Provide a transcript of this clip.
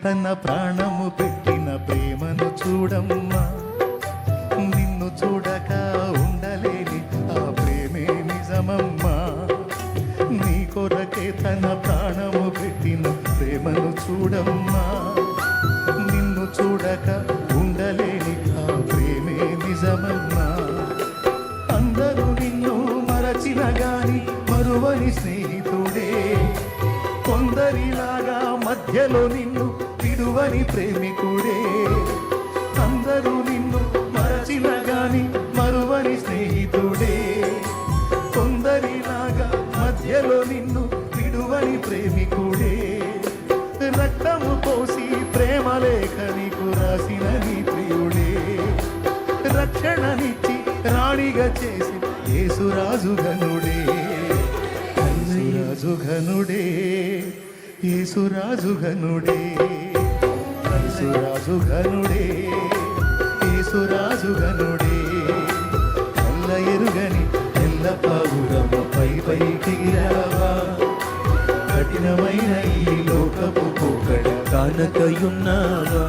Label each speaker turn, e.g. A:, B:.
A: తన ప్రాణము పెట్టిన ప్రేమను చూడమ్మా. నిన్ను చూడక ఉండలేని ఆ ప్రేమే నిజమమ్మా. నీ కొరకే తన ప్రాణము పెట్టిన ప్రేమను చూడమ్మా. నిన్ను చూడక ఉండలేని ఆ ప్రేమే నిజమమ్మా. అందరూ నిన్ను మరచిన గాని మరువని స్నేహితుడే, కొందరిలాగా మధ్యలో నిన్ను విడువని ప్రేమికుడే. అందరూ నిన్ను మరచిన గాని మరువని స్నేహితుడే, కొందరిలాగా మధ్యలో నిన్ను విడువని ప్రేమికుడే. రక్తము పోసి ప్రేమ లేఖ నీకు రాసిన నీ ప్రియుడే, రక్షణనిచ్చి రాణిగా చేసి యేసురాజు ఘనుడే. యేసురాజు ఘనుడే, యేసురాజు ఘనుడే, యేసురాజు ఘనుడే, యేసురాజు ఘనుడే. నల్ల ఎరుగని తెల్ల పావురమ్మ పైకి రావా, కఠినమైన ఈ లోకపు పోకడ కానకయున్నావా.